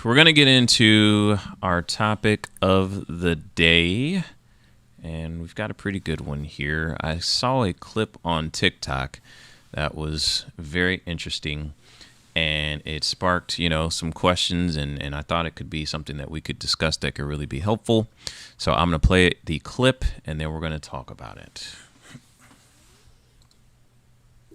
we're going to get into our topic of the day, and we've got a pretty good one here. I saw a clip on TikTok that was very interesting, and it sparked, some questions, and I thought it could be something that we could discuss that could really be helpful. So I'm going to play the clip, and then we're going to talk about it.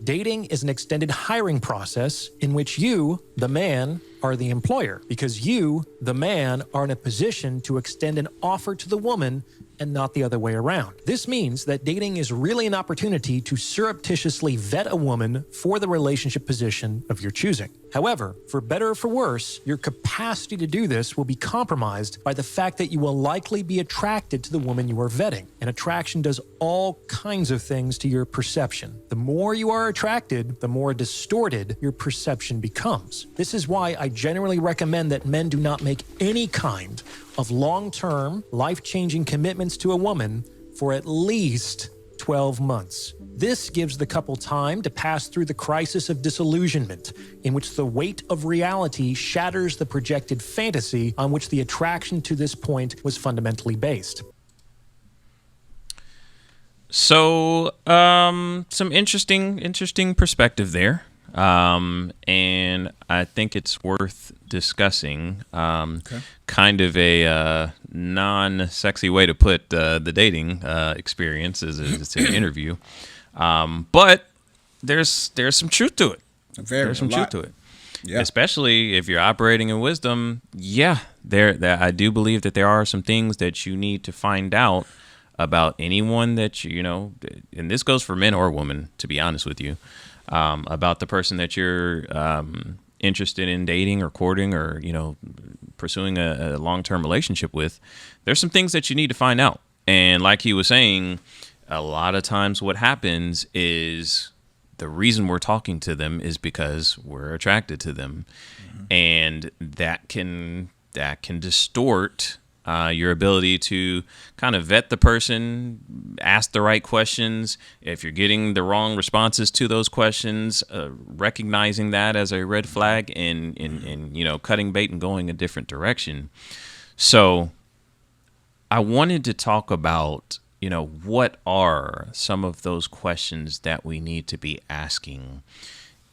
Dating is an extended hiring process in which you, the man, are the employer, because you, the man, are in a position to extend an offer to the woman and not the other way around. This means that dating is really an opportunity to surreptitiously vet a woman for the relationship position of your choosing. However, for better or for worse, your capacity to do this will be compromised by the fact that you will likely be attracted to the woman you are vetting. And attraction does all kinds of things to your perception. The more you are attracted, the more distorted your perception becomes. This is why I generally recommend that men do not make any kind of long-term, life-changing commitments to a woman for at least 12 months. This gives the couple time to pass through the crisis of disillusionment, in which the weight of reality shatters the projected fantasy on which the attraction to this point was fundamentally based. So, some interesting perspective there. And I think it's worth discussing, kind of a non-sexy way to put the dating experience as it's an interview. But there's some truth to it. There's some truth to it. Yeah. Especially if you're operating in wisdom. Yeah, I do believe that there are some things that you need to find out about anyone that and this goes for men or women, to be honest with you. About the person that you're interested in dating or courting or, pursuing a long-term relationship with, there's some things that you need to find out. And like he was saying, a lot of times what happens is the reason we're talking to them is because we're attracted to them. Mm-hmm. And that can distort your ability to kind of vet the person, ask the right questions. If you're getting the wrong responses to those questions, recognizing that as a red flag and cutting bait and going a different direction. So I wanted to talk about, what are some of those questions that we need to be asking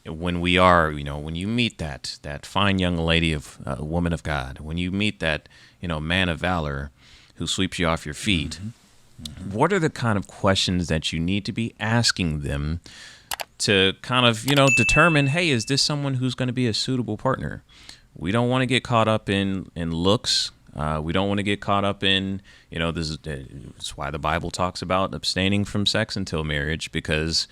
when we are, when you meet that fine young lady of woman of God, when you meet that, man of valor who sweeps you off your feet, mm-hmm. What are the kind of questions that you need to be asking them to kind of, determine, hey, is this someone who's going to be a suitable partner? We don't want to get caught up in looks. We don't want to get caught up in, this is why the Bible talks about abstaining from sex until marriage, because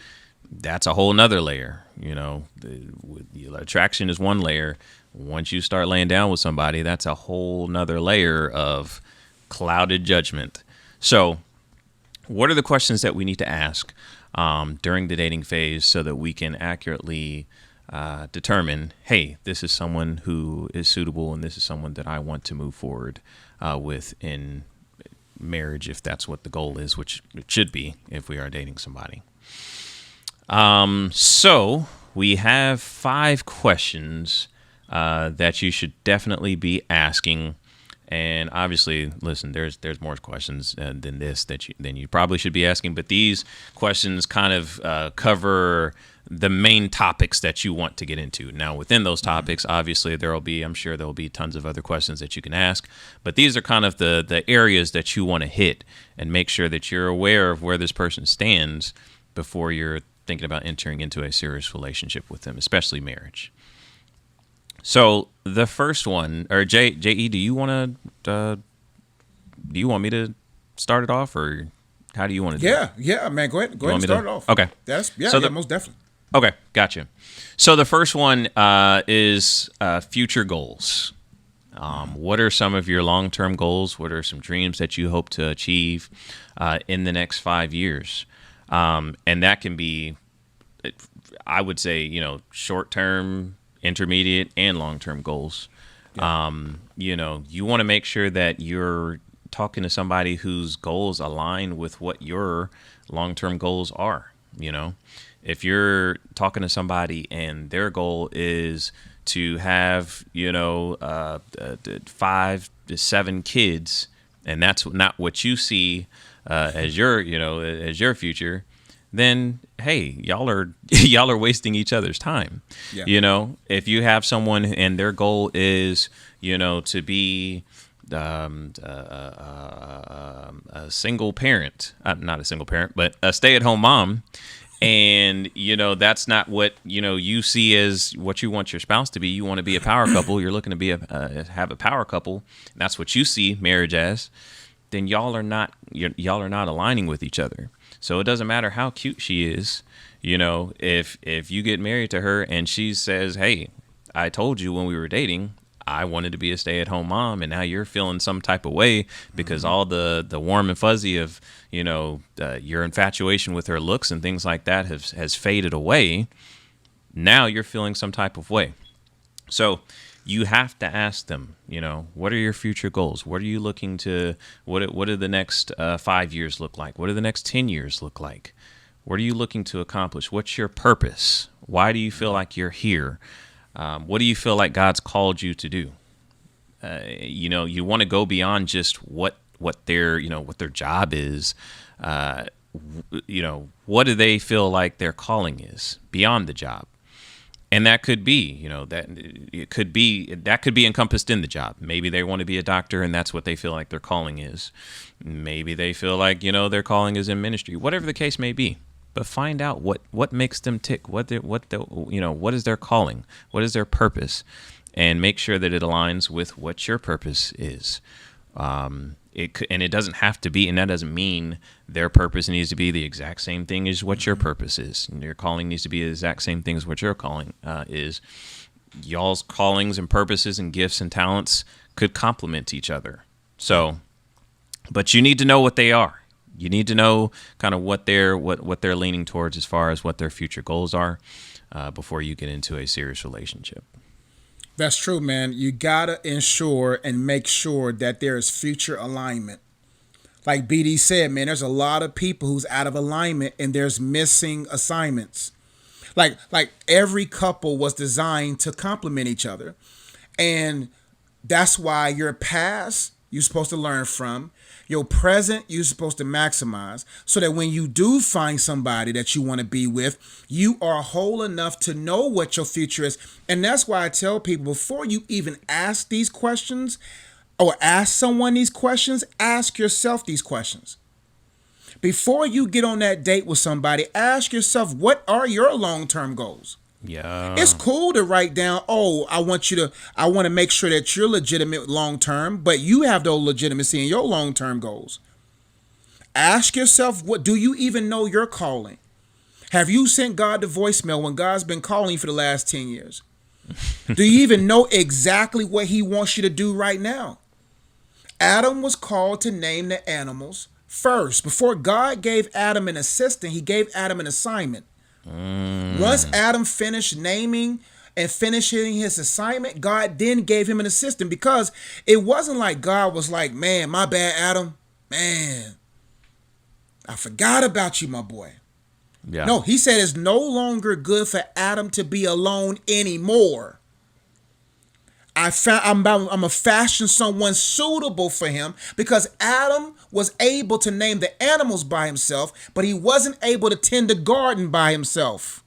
that's a whole nother layer. The attraction is one layer. Once you start laying down with somebody, that's a whole nother layer of clouded judgment. So what are the questions that we need to ask during the dating phase so that we can accurately determine, hey, this is someone who is suitable and this is someone that I want to move forward with in marriage, if that's what the goal is, which it should be if we are dating somebody. So we have 5 questions that you should definitely be asking. And obviously, listen, there's more questions than this than you probably should be asking. But these questions kind of cover the main topics that you want to get into. Now, within those topics, obviously, I'm sure there will be tons of other questions that you can ask. But these are kind of the areas that you want to hit and make sure that you're aware of where this person stands before you're thinking about entering into a serious relationship with them, especially marriage. So the first one, or J.E., do you want me to start it off, or how do you want to do it? Yeah, man. Go ahead and start it off. Okay. Most definitely. Okay, gotcha. So the first one is future goals. What are some of your long-term goals? What are some dreams that you hope to achieve in the next 5 years? And that can be, I would say, short-term, intermediate, and long-term goals. Yeah. You want to make sure that you're talking to somebody whose goals align with what your long-term goals are. If you're talking to somebody and their goal is to have 5 to 7 kids, and that's not what you see as your future, then hey, y'all are wasting each other's time. Yeah. If you have someone and their goal is to be a single parent, not a single parent, but a stay-at-home mom, and that's not what you see as what you want your spouse to be. You want to be a power couple. You're looking to be have a power couple. And that's what you see marriage as. Then y'all are not aligning with each other. So it doesn't matter how cute she is. If you get married to her and she says, "Hey, I told you when we were dating, I wanted to be a stay-at-home mom," and now you're feeling some type of way because all the warm and fuzzy of your infatuation with her looks and things like that has faded away. Now you're feeling some type of way. So you have to ask them, what are your future goals? What are you looking to? What do the next 5 years look like? What do the next 10 years look like? What are you looking to accomplish? What's your purpose? Why do you feel like you're here? What do you feel like God's called you to do? You want to go beyond just what their job is. What do they feel like their calling is beyond the job? And that could be, that could be encompassed in the job. Maybe they want to be a doctor and that's what they feel like their calling is. Maybe they feel like, their calling is in ministry, whatever the case may be. But find out what makes them tick, what is their calling, what is their purpose, and make sure that it aligns with what your purpose is. It doesn't have to be, and that doesn't mean their purpose needs to be the exact same thing as what your purpose is. And your calling needs to be the exact same thing as what your calling is. Y'all's callings and purposes and gifts and talents could complement each other. So, but you need to know what they are. You need to know kind of what they're leaning towards as far as what their future goals are before you get into a serious relationship. That's true, man. You gotta ensure and make sure that there is future alignment. Like BD said, man, there's a lot of people who's out of alignment and there's missing assignments. Like every couple was designed to complement each other. And that's why your past, you're supposed to learn from. Your present, you're supposed to maximize so that when you do find somebody that you want to be with, you are whole enough to know what your future is. And that's why I tell people, before you even ask these questions or ask someone these questions, ask yourself these questions. Before you get on that date with somebody, ask yourself, what are your long-term goals? Yeah. It's cool to write down, I want to make sure that you're legitimate long term, but you have no legitimacy in your long term goals. Ask yourself, what do you even know your calling? Have you sent God the voicemail when God's been calling you for the last 10 years? Do you even know exactly what he wants you to do right now? Adam was called to name the animals first. Before God gave Adam an assistant, he gave Adam an assignment. Once Adam finished naming and finishing his assignment, God then gave him an assistant, because it wasn't like God was like, man, my bad, Adam. Man, I forgot about you, my boy. Yeah. No, he said it's no longer good for Adam to be alone anymore. I'm gonna fashion someone suitable for him, because Adam was able to name the animals by himself, but he wasn't able to tend the garden by himself.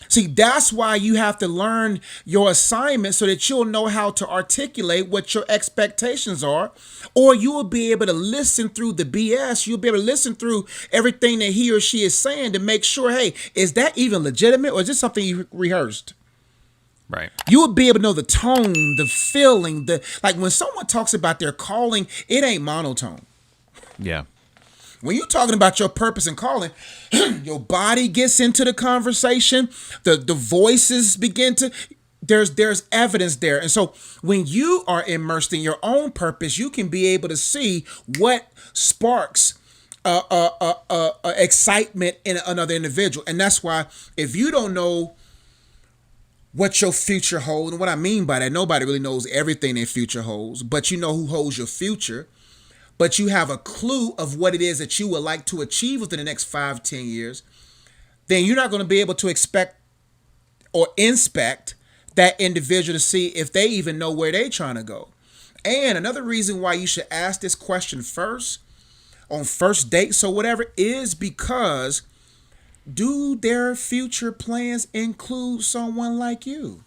See, that's why you have to learn your assignment so that you'll know how to articulate what your expectations are, or you will be able to listen through the BS. You'll be able to listen through everything that he or she is saying to make sure, hey, is that even legitimate, or is this something you rehearsed? Right. You would be able to know the tone, the feeling, like when someone talks about their calling, it ain't monotone. Yeah. When you're talking about your purpose and calling, your body gets into the conversation, the voices begin to, there's evidence there. And so when you are immersed in your own purpose, you can be able to see what sparks excitement in another individual. And that's why if you don't know what your future holds, and what I mean by that, nobody really knows everything their future holds, but you know who holds your future. But you have a clue of what it is that you would like to achieve within the next 5-10 years, then you're not going to be able to expect or inspect that individual to see if they even know where they're trying to go. And another reason why you should ask this question first on first dates or whatever is because do their future plans include someone like you?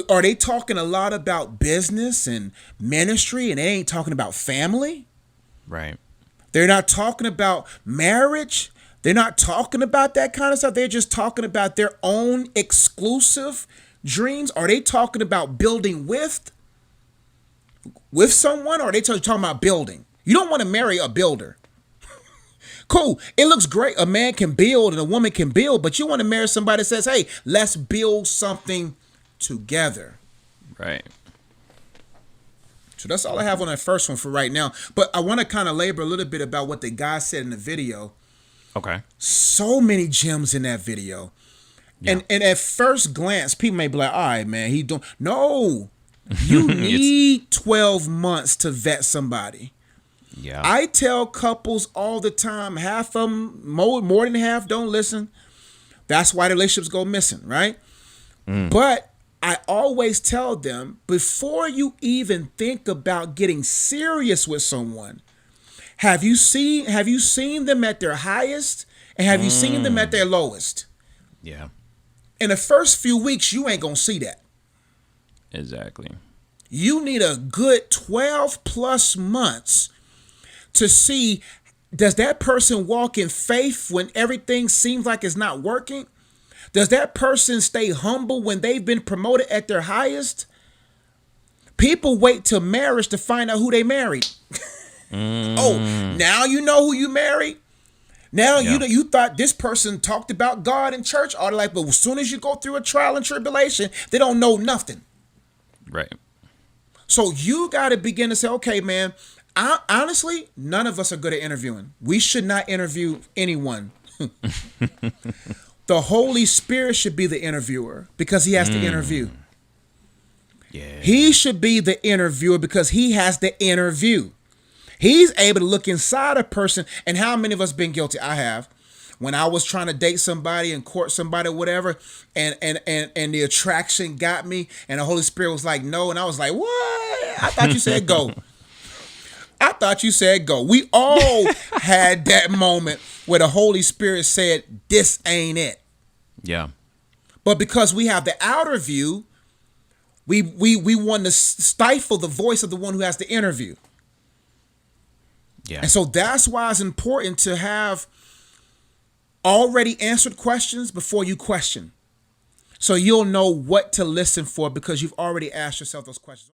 Are they talking a lot about business and ministry and they ain't talking about family? Right. They're not talking about marriage. They're not talking about that kind of stuff. They're just talking about their own exclusive dreams. Are they talking about building with someone, or are they talking about building? You don't want to marry a builder. Cool. It looks great. A man can build and a woman can build, but you want to marry somebody that says, hey, let's build something together. Right. So that's all I have on that first one for right now. But I want to kind of labor a little bit about what the guy said in the video. Okay. So many gems in that video. Yeah. And at first glance, people may be like, all right, man, he don't. No, you need 12 months to vet somebody. Yeah. I tell couples all the time, half of them, more than half don't listen. That's why the relationships go missing, right? But I always tell them, before you even think about getting serious with someone, have you seen them at their highest and have you seen them at their lowest? Yeah. In the first few weeks, you ain't gonna see that. Exactly. You need a good 12 plus months to see, does that person walk in faith when everything seems like it's not working? Does that person stay humble when they've been promoted at their highest? People wait till marriage to find out who they married. Oh, now you know who you married? Now you thought this person talked about God in church all their life, but as soon as you go through a trial and tribulation, they don't know nothing. Right. So you got to begin to say, okay, man, honestly, none of us are good at interviewing. We should not interview anyone. The Holy Spirit should be the interviewer because he has to interview. Yeah. He should be the interviewer because he has the interview. He's able to look inside a person. And how many of us been guilty? I have. When I was trying to date somebody and court somebody or whatever, and the attraction got me, and the Holy Spirit was like, no. And I was like, what? I thought you said go. I thought you said go. We all had that moment where the Holy Spirit said, this ain't it. Yeah. But because we have the outer view, we want to stifle the voice of the one who has the inner view. Yeah. And so that's why it's important to have already answered questions before you question. So you'll know what to listen for because you've already asked yourself those questions.